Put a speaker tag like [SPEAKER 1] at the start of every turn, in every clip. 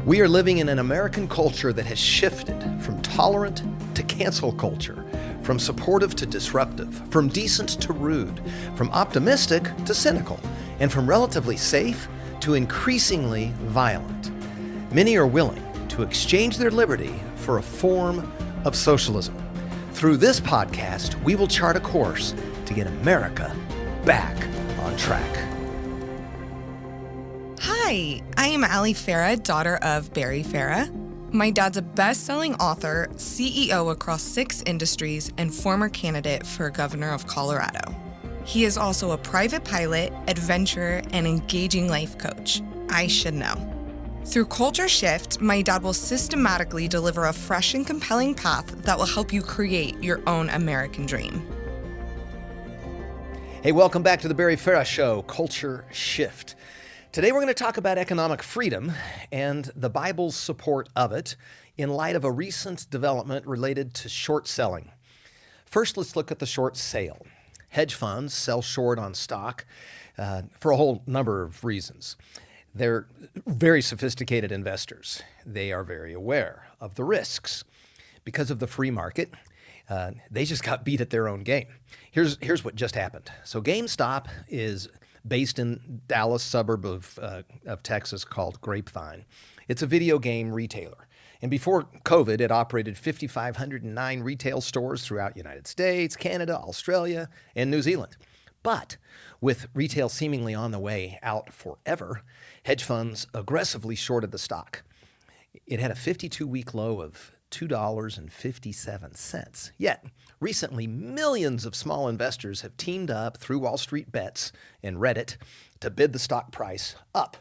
[SPEAKER 1] We are living in an American culture that has shifted from tolerant to cancel culture, from supportive to disruptive, from decent to rude, from optimistic to cynical, and from relatively safe to increasingly violent. Many are willing to exchange their liberty for a form of socialism. Through this podcast, we will chart a course to get America back on track.
[SPEAKER 2] Hi, I am Farah, daughter of Barry Farah. My dad's a best-selling author, CEO across 6 industries, and former candidate for governor of Colorado. He is also a private pilot, adventurer, and engaging life coach. I should know. Through Culture Shift, my dad will systematically deliver a fresh and compelling path that will help you create your own American dream.
[SPEAKER 1] Hey, welcome back to the Barry Farah Show, Culture Shift. Today we're going to talk about economic freedom and the Bible's support of it in light of a recent development related to short selling. First, let's look at the short sale. Hedge funds sell short on stock for a whole number of reasons. They're very sophisticated investors. They are very aware of the risks. Because of the free market, they just got beat at their own game. Here's what just happened. So GameStop is based in Dallas suburb of Texas called Grapevine. It's a video game retailer. And before COVID, it operated 5,509 retail stores throughout the United States, Canada, Australia, and New Zealand. But with retail seemingly on the way out forever, hedge funds aggressively shorted the stock. It had a 52-week low of $2.57. Yet, recently, millions of small investors have teamed up through Wall Street Bets and Reddit to bid the stock price up.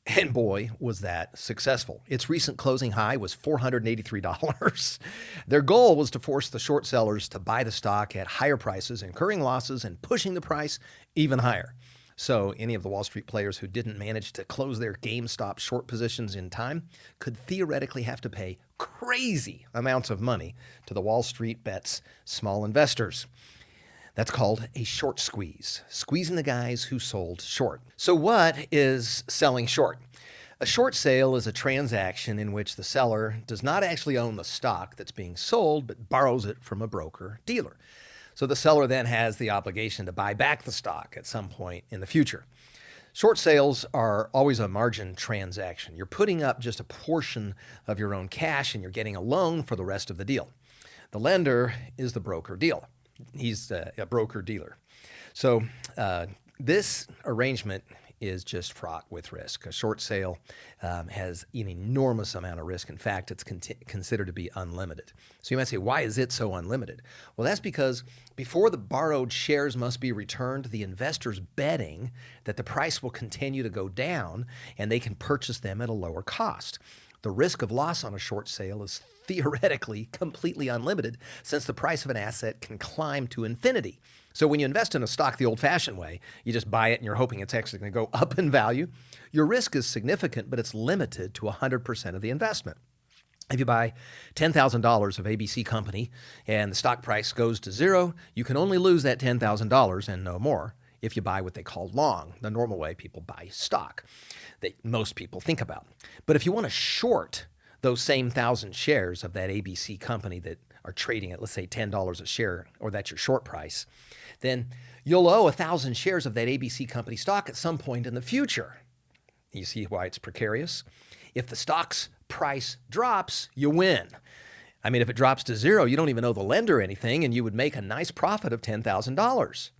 [SPEAKER 1] And boy, was that successful. Its recent closing high was $483. Their goal was to force the short sellers to buy the stock at higher prices, incurring losses and pushing the price even higher. So any of the Wall Street players who didn't manage to close their GameStop short positions in time could theoretically have to pay crazy amounts of money to the Wall Street Bets small investors. That's called a short squeeze, squeezing the guys who sold short. So what is selling short? A short sale is a transaction in which the seller does not actually own the stock that's being sold, but borrows it from a broker dealer. So the seller then has the obligation to buy back the stock at some point in the future. Short sales are always a margin transaction. You're putting up just a portion of your own cash and you're getting a loan for the rest of the deal. The lender is the broker dealer. He's a broker dealer. So this arrangement is just fraught with risk. A short sale has an enormous amount of risk. In fact, it's considered to be unlimited. So you might say, why is it so unlimited? Well, that's because before the borrowed shares must be returned, the investor's betting that the price will continue to go down and they can purchase them at a lower cost. The risk of loss on a short sale is theoretically completely unlimited since the price of an asset can climb to infinity. So when you invest in a stock the old-fashioned way, you just buy it and you're hoping it's actually going to go up in value. Your risk is significant, but it's limited to 100% of the investment. If you buy $10,000 of ABC company and the stock price goes to zero, you can only lose that $10,000 and no more if you buy what they call long, the normal way people buy stock that most people think about. But if you want to short those same 1,000 shares of that ABC company that are trading at, let's say, $10 a share, or that's your short price, then you'll owe 1,000 shares of that ABC company stock at some point in the future. You see why it's precarious? If the stock's price drops, you win. I mean, if it drops to zero, you don't even owe the lender anything, and you would make a nice profit of $10,000.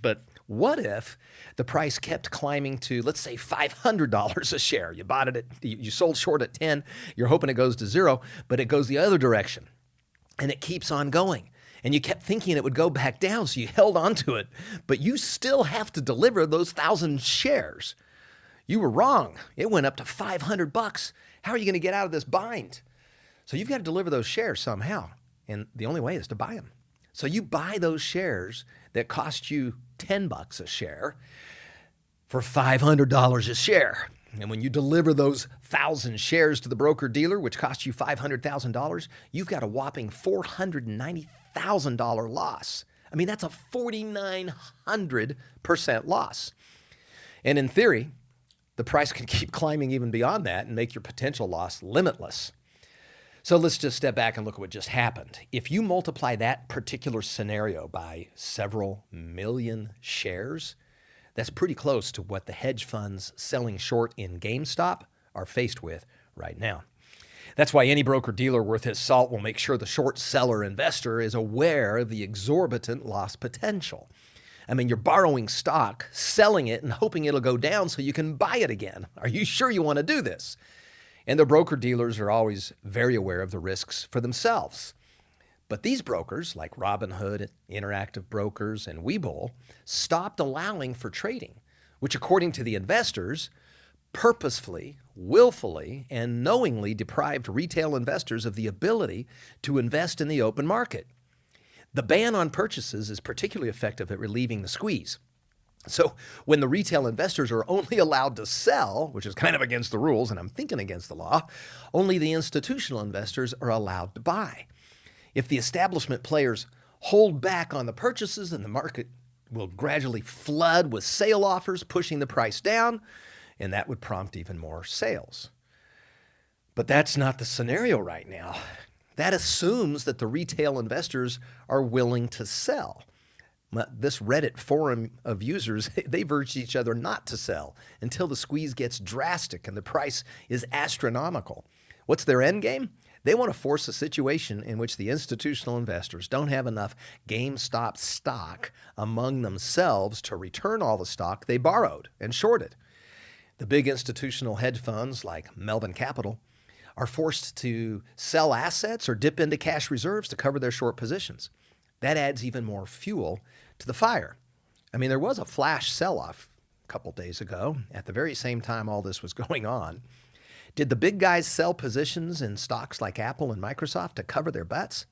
[SPEAKER 1] But what if the price kept climbing to, let's say, $500 a share? You bought it you sold short at 10, you're hoping it goes to zero, but it goes the other direction, and it keeps on going. And you kept thinking it would go back down, so you held on to it, but you still have to deliver those 1,000 shares. You were wrong. It went up to $500. How are you going to get out of this bind? So you've got to deliver those shares somehow, and the only way is to buy them. So you buy those shares that cost you $10 a share for $500 a share. And when you deliver those 1,000 shares to the broker dealer, which cost you $500,000, you've got a whopping $490,000 loss. I mean, that's a 4,900% loss. And in theory, the price can keep climbing even beyond that and make your potential loss limitless. So let's just step back and look at what just happened. If you multiply that particular scenario by several million shares, that's pretty close to what the hedge funds selling short in GameStop are faced with right now. That's why any broker-dealer worth his salt will make sure the short seller investor is aware of the exorbitant loss potential. I mean, you're borrowing stock, selling it, and hoping it'll go down so you can buy it again. Are you sure you want to do this? And the broker-dealers are always very aware of the risks for themselves. But these brokers, like Robinhood, Interactive Brokers, and Webull, stopped allowing for trading, which according to the investors, purposefully, willfully, and knowingly deprived retail investors of the ability to invest in the open market. The ban on purchases is particularly effective at relieving the squeeze. So when the retail investors are only allowed to sell, which is kind of against the rules, and I'm thinking against the law, only the institutional investors are allowed to buy. If the establishment players hold back on the purchases, then the market will gradually flood with sale offers, pushing the price down, and that would prompt even more sales. But that's not the scenario right now. That assumes that the retail investors are willing to sell. This Reddit forum of users, they've urged each other not to sell until the squeeze gets drastic and the price is astronomical. What's their end game? They want to force a situation in which the institutional investors don't have enough GameStop stock among themselves to return all the stock they borrowed and shorted. The big institutional hedge funds like Melvin Capital are forced to sell assets or dip into cash reserves to cover their short positions. That adds even more fuel to the fire. I mean, there was a flash sell-off a couple days ago at the very same time all this was going on. Did the big guys sell positions in stocks like Apple and Microsoft to cover their bets?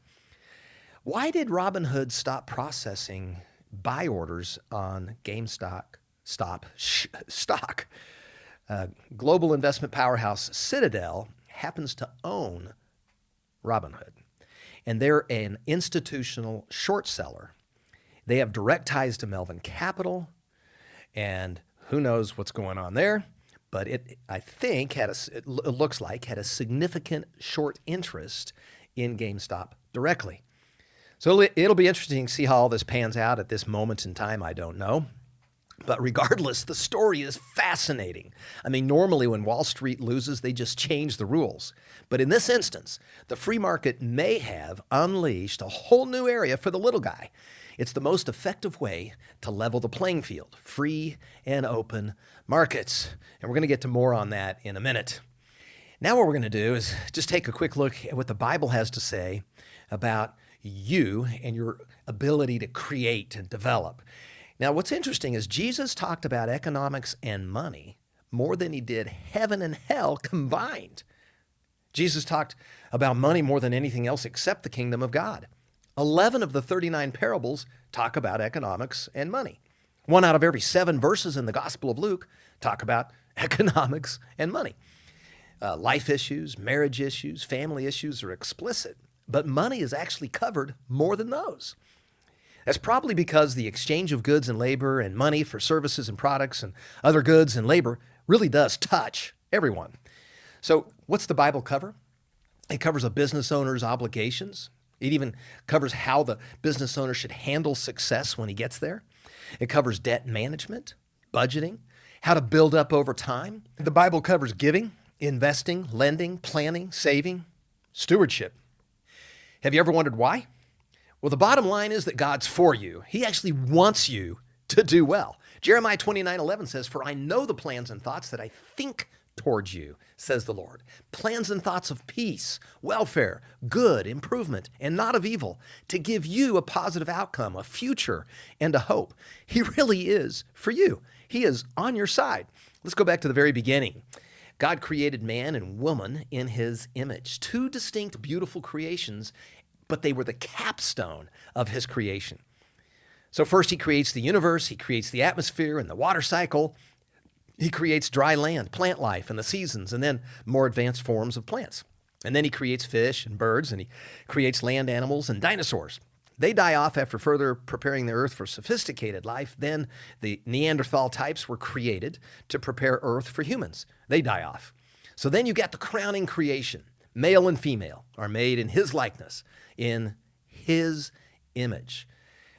[SPEAKER 1] Why did Robinhood stop processing buy orders on GameStop stock? Global investment powerhouse Citadel happens to own Robinhood, and they're an institutional short seller. They have direct ties to Melvin Capital, and who knows what's going on there, but I think it looks like had a significant short interest in GameStop directly. So it'll be interesting to see how all this pans out at this moment in time. I don't know. But regardless, the story is fascinating. I mean, normally when Wall Street loses, they just change the rules. But in this instance, the free market may have unleashed a whole new area for the little guy. It's the most effective way to level the playing field, free and open markets. And we're going to get to more on that in a minute. Now what we're going to do is just take a quick look at what the Bible has to say about you and your ability to create and develop. Now, what's interesting is Jesus talked about economics and money more than he did heaven and hell combined. Jesus talked about money more than anything else except the kingdom of God. 11 of the 39 parables talk about economics and money. 1 out of every 7 verses in the Gospel of Luke talk about economics and money. Life issues, marriage issues, family issues are explicit, but money is actually covered more than those. That's probably because the exchange of goods and labor and money for services and products and other goods and labor really does touch everyone. So what's the Bible cover? It covers a business owner's obligations. It even covers how the business owner should handle success when he gets there. It covers debt management, budgeting, how to build up over time. The Bible covers giving, investing, lending, planning, saving, stewardship. Have you ever wondered why? Well, the bottom line is that God's for you. He actually wants you to do well. Jeremiah 29:11 says, "For I know the plans and thoughts that I think towards you, says the Lord. Plans and thoughts of peace, welfare, good, improvement, and not of evil, to give you a positive outcome, a future, and a hope." He really is for you. He is on your side. Let's go back to the very beginning. God created man and woman in his image, 2 distinct, beautiful creations, but they were the capstone of his creation. So first he creates the universe, he creates the atmosphere and the water cycle. He creates dry land, plant life, and the seasons, and then more advanced forms of plants. And then he creates fish and birds, and he creates land animals and dinosaurs. They die off after further preparing the earth for sophisticated life. Then the Neanderthal types were created to prepare earth for humans. They die off. So then you got the crowning creation. Male and female are made in his likeness, in his image.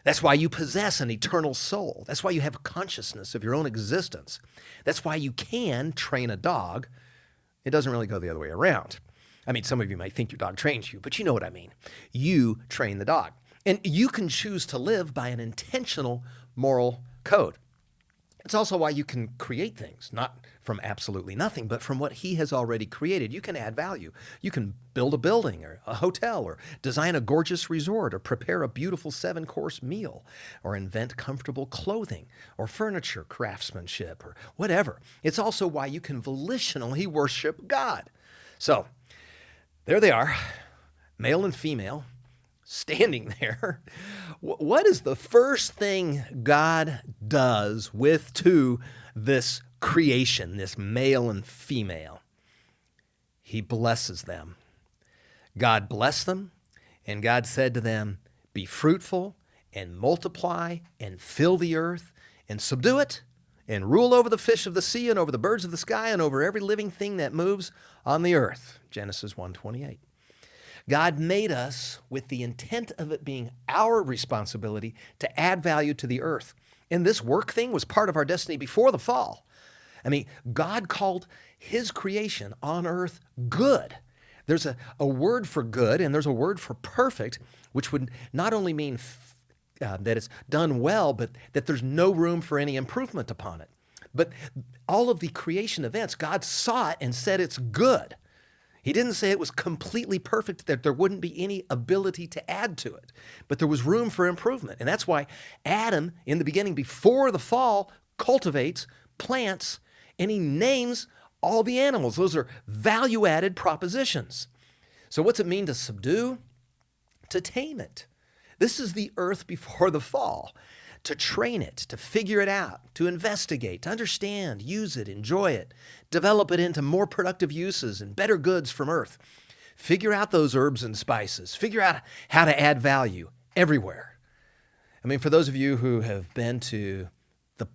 [SPEAKER 1] That's why you possess an eternal soul. That's why you have a consciousness of your own existence. That's why you can train a dog. It doesn't really go the other way around. I mean, some of you might think your dog trains you, but you know what I mean. You train the dog. And you can choose to live by an intentional moral code. It's also why you can create things, not from absolutely nothing, but from what he has already created. You can add value. You can build a building or a hotel or design a gorgeous resort or prepare a beautiful 7-course meal or invent comfortable clothing or furniture craftsmanship or whatever. It's also why you can volitionally worship God. So, there they are, male and female, standing there. What is the first thing God does to this creation, this male and female? He blesses them. God blessed them, and God said to them, "Be fruitful and multiply and fill the earth and subdue it and rule over the fish of the sea and over the birds of the sky and over every living thing that moves on the earth." Genesis 1:28. God made us with the intent of it being our responsibility to add value to the earth. And this work thing was part of our destiny before the fall. I mean, God called his creation on earth good. There's a word for good and there's a word for perfect, which would not only mean that it's done well, but that there's no room for any improvement upon it. But all of the creation events, God saw it and said it's good. He didn't say it was completely perfect, that there wouldn't be any ability to add to it, but there was room for improvement. And that's why Adam, in the beginning, before the fall, cultivates, plants, and he names all the animals. Those are value-added propositions. So what's it mean to subdue? To tame it. This is the earth before the fall. To train it, to figure it out, to investigate, to understand, use it, enjoy it, develop it into more productive uses and better goods from earth. Figure out those herbs and spices. Figure out how to add value everywhere. I mean, for those of you who have been to the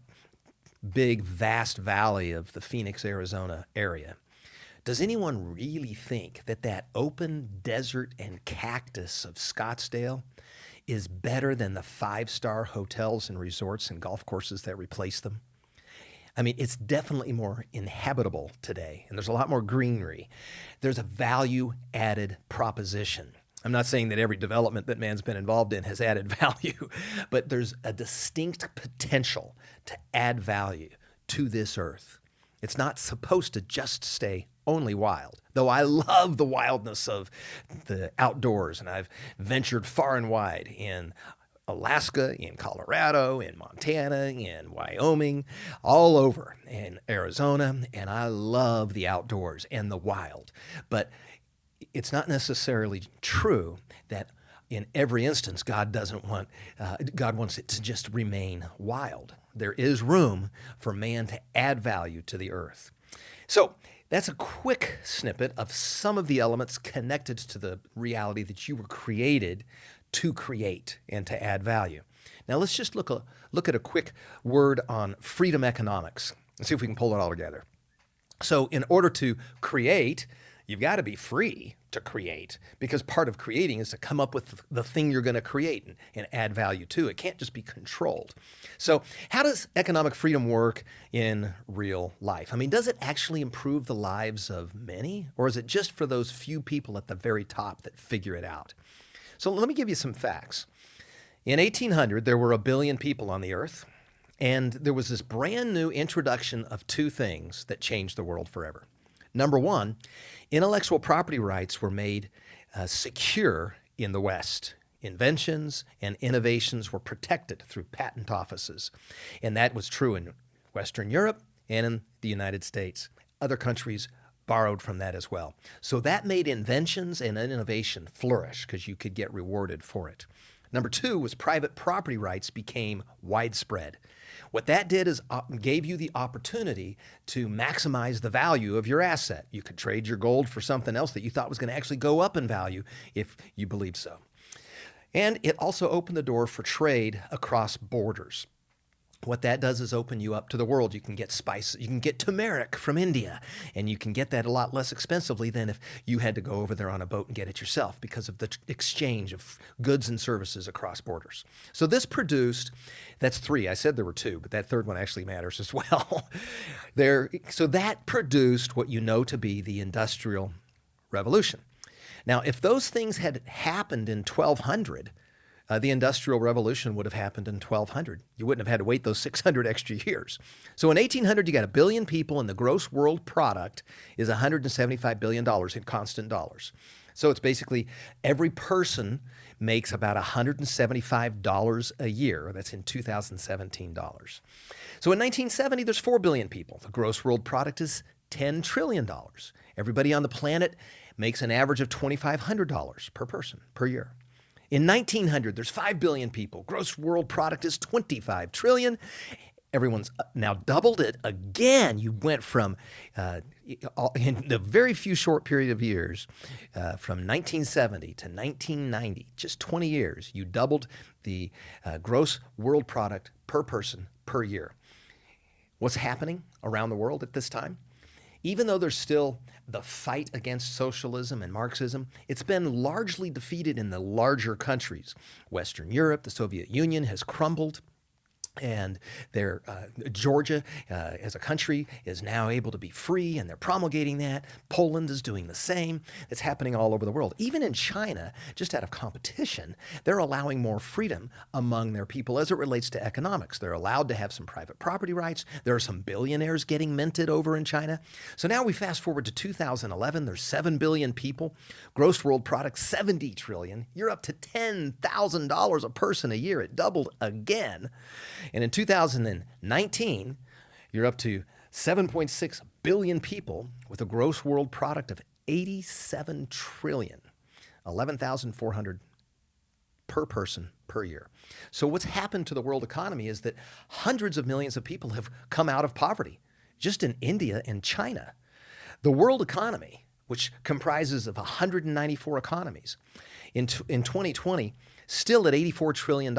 [SPEAKER 1] big, vast valley of the Phoenix, Arizona area, does anyone really think that that open desert and cactus of Scottsdale is better than the 5-star hotels and resorts and golf courses that replace them? I mean, it's definitely more inhabitable today, and there's a lot more greenery. There's a value-added proposition. I'm not saying that every development that man's been involved in has added value, but there's a distinct potential to add value to this earth. It's not supposed to just stay only wild, though I love the wildness of the outdoors, and I've ventured far and wide in Alaska, in Colorado, in Montana, in Wyoming, all over, in Arizona, and I love the outdoors and the wild. But it's not necessarily true that in every instance God wants it to just remain wild. There is room for man to add value to the earth. So that's a quick snippet of some of the elements connected to the reality that you were created to create and to add value. Now let's just look at a quick word on freedom economics and see if we can pull it all together. So in order to create, you've got to be free to create, because part of creating is to come up with the thing you're going to create and add value to. It can't just be controlled. So how does economic freedom work in real life? I mean, does it actually improve the lives of many, or is it just for those few people at the very top that figure it out? So let me give you some facts. In 1800, there were 1 billion people on the earth, and there was this brand new introduction of 2 things that changed the world forever. Number one, intellectual property rights were made secure in the West. Inventions and innovations were protected through patent offices. And that was true in Western Europe and in the United States. Other countries borrowed from that as well. So that made inventions and innovation flourish because you could get rewarded for it. Number 2 was private property rights became widespread. What that did is gave you the opportunity to maximize the value of your asset. You could trade your gold for something else that you thought was going to actually go up in value if you believed so. And it also opened the door for trade across borders. What that does is open you up to the world. You can get spices, you can get turmeric from India, and you can get that a lot less expensively than if you had to go over there on a boat and get it yourself because of the exchange of goods and services across borders. So this produced, that's three. I said there were two, but that third one actually matters as well. So that produced what you know to be the Industrial Revolution. Now, if those things had happened in 1200, the Industrial Revolution would have happened in 1200. You wouldn't have had to wait those 600 extra years. So in 1800, you got 1 billion people, and the gross world product is $175 billion in constant dollars. So it's basically every person makes about $175 a year. That's in 2017 dollars. So in 1970, there's 4 billion people. The gross world product is $10 trillion. Everybody on the planet makes an average of $2,500 per person per year. In 1900, there's 5 billion people. Gross world product is 25 trillion. Everyone's now doubled it again. You went from, in the very few short period of years, from 1970 to 1990, just 20 years, you doubled the gross world product per person per year. What's happening around the world at this time? Even though there's still the fight against socialism and Marxism, it's been largely defeated in the larger countries. Western Europe, the Soviet Union has crumbled. And Georgia, as a country, is now able to be free, and they're promulgating that. Poland is doing the same. It's happening all over the world. Even in China, just out of competition, they're allowing more freedom among their people as it relates to economics. They're allowed to have some private property rights. There are some billionaires getting minted over in China. So now we fast forward to 2011. There's 7 billion people. Gross world product, 70 trillion. You're up to $10,000 a person a year. It doubled again. And in 2019, you're up to 7.6 billion people with a gross world product of 87 trillion, 11,400 per person per year. So what's happened to the world economy is that hundreds of millions of people have come out of poverty just in India and China. The world economy, which comprises of 194 economies, in 2020, still at $84 trillion,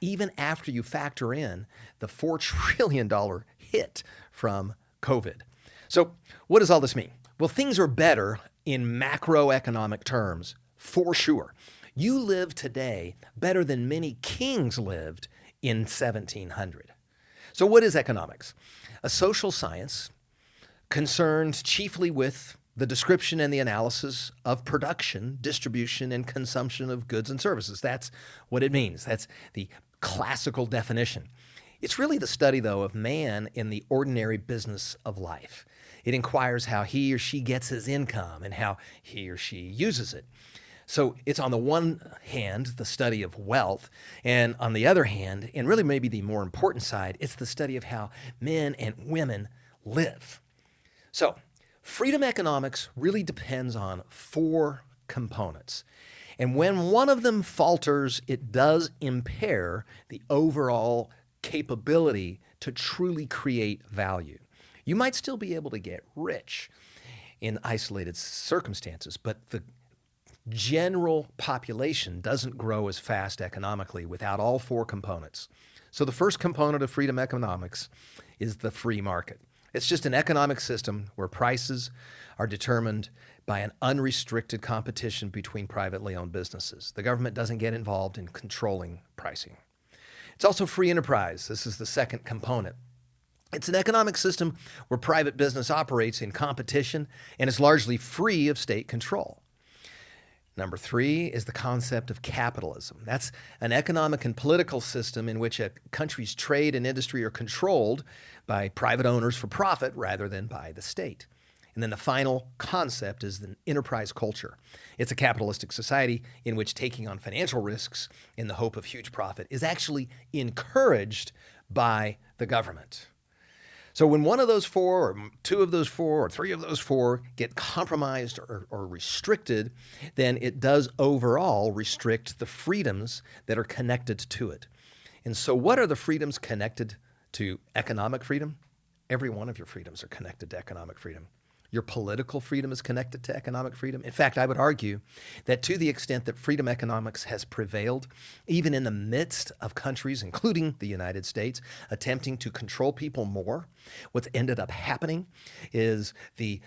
[SPEAKER 1] even after you factor in the $4 trillion hit from COVID. So what does all this mean? Well, things are better in macroeconomic terms, for sure. You live today better than many kings lived in 1700. So what is economics? A social science concerned chiefly with the description and the analysis of production, distribution, and consumption of goods and services. That's what it means. That's the classical definition. It's really the study, though, of man in the ordinary business of life. It inquires how he or she gets his income and how he or she uses it. So it's on the one hand, the study of wealth, and on the other hand, and really maybe the more important side, it's the study of how men and women live. So freedom economics really depends on 4 components. And when one of them falters, it does impair the overall capability to truly create value. You might still be able to get rich in isolated circumstances, but the general population doesn't grow as fast economically without all 4 components. So the first component of freedom economics is the free market. It's just an economic system where prices are determined by an unrestricted competition between privately owned businesses. The government doesn't get involved in controlling pricing. It's also free enterprise. This is the second component. It's an economic system where private business operates in competition and is largely free of state control. Number 3 is the concept of capitalism. That's an economic and political system in which a country's trade and industry are controlled by private owners for profit rather than by the state. And then the final concept is the enterprise culture. It's a capitalistic society in which taking on financial risks in the hope of huge profit is actually encouraged by the government. So when one of those 4 or 2 of those 4 or 3 of those 4 get compromised or restricted, then it does overall restrict the freedoms that are connected to it. And so what are the freedoms connected to economic freedom? Every one of your freedoms are connected to economic freedom. Your political freedom is connected to economic freedom. In fact, I would argue that to the extent that freedom economics has prevailed, even in the midst of countries, including the United States, attempting to control people more, what's ended up happening is the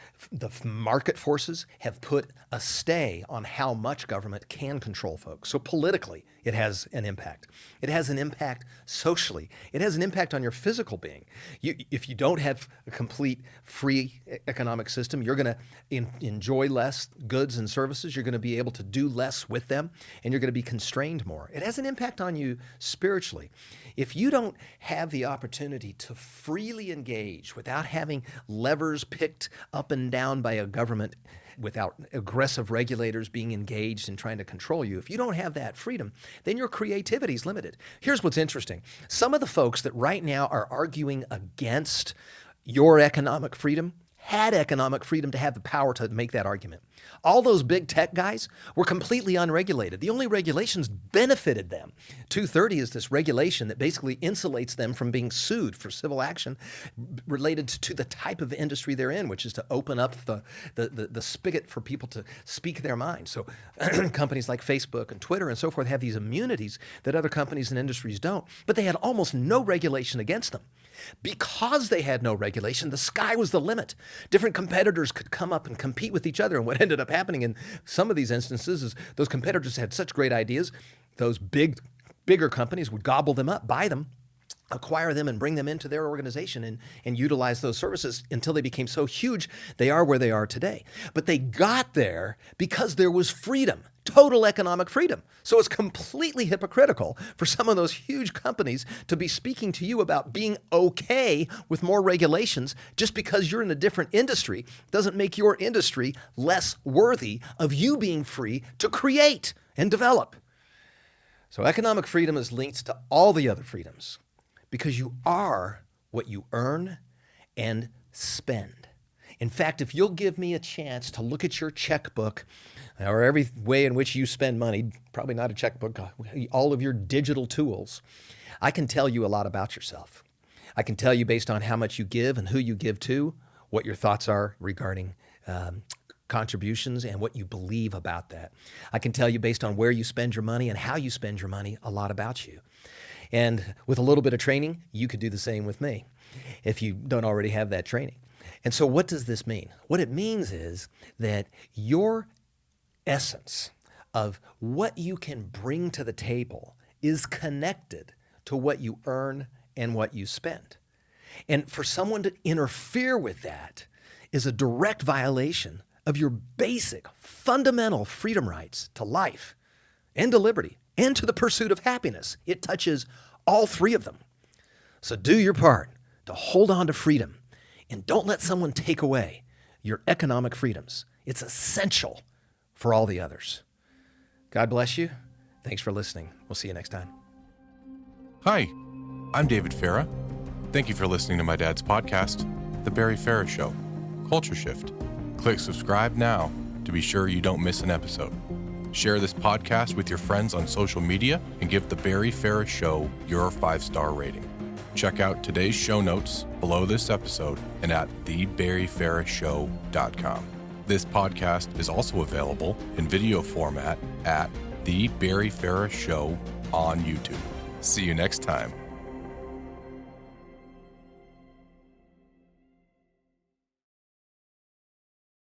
[SPEAKER 1] market forces have put a stay on how much government can control folks. So politically, it has an impact. It has an impact socially. It has an impact on your physical being. If you don't have a complete free economic system, you're going to enjoy less goods and services. You're going to be able to do less with them, and you're going to be constrained more. It has an impact on you spiritually. If you don't have the opportunity to freely engage without having levers picked up and down by a government, without aggressive regulators being engaged in trying to control you, if you don't have that freedom, then your creativity is limited. Here's what's interesting. Some of the folks that right now are arguing against your economic freedom had economic freedom to have the power to make that argument. All those big tech guys were completely unregulated. The only regulations benefited them. 230 is this regulation that basically insulates them from being sued for civil action related to the type of industry they're in, which is to open up the spigot for people to speak their mind. So companies like Facebook and Twitter and so forth have these immunities that other companies and industries don't, but they had almost no regulation against them. Because they had no regulation, the sky was the limit. Different competitors could come up and compete with each other. And what ended up happening in some of these instances is those competitors had such great ideas, those bigger companies would gobble them up, buy them, acquire them, and bring them into their organization and utilize those services until they became so huge they are where they are today. But they got there because there was freedom. Total economic freedom. So it's completely hypocritical for some of those huge companies to be speaking to you about being okay with more regulations just because you're in a different industry doesn't make your industry less worthy of you being free to create and develop. So economic freedom is linked to all the other freedoms because you are what you earn and spend. In fact, if you'll give me a chance to look at your checkbook or every way in which you spend money, probably not a checkbook, all of your digital tools, I can tell you a lot about yourself. I can tell you based on how much you give and who you give to, what your thoughts are regarding contributions and what you believe about that. I can tell you based on where you spend your money and how you spend your money a lot about you. And with a little bit of training, you could do the same with me if you don't already have that training. And so what does this mean? What it means is that your essence of what you can bring to the table is connected to what you earn and what you spend. And for someone to interfere with that is a direct violation of your basic, fundamental freedom rights to life and to liberty and to the pursuit of happiness. It touches all three of them. So do your part to hold on to freedom and don't let someone take away your economic freedoms. It's essential for all the others. God bless you. Thanks for listening. We'll see you next time.
[SPEAKER 3] Hi, I'm David Farah. Thank you for listening to my dad's podcast, The Barry Farah Show, Culture Shift. Click subscribe now to be sure you don't miss an episode. Share this podcast with your friends on social media and give The Barry Farah Show your 5-star rating. Check out today's show notes below this episode and at thebarryfarahshow.com. This podcast is also available in video format at The Barry Farah Show on YouTube. See you next time.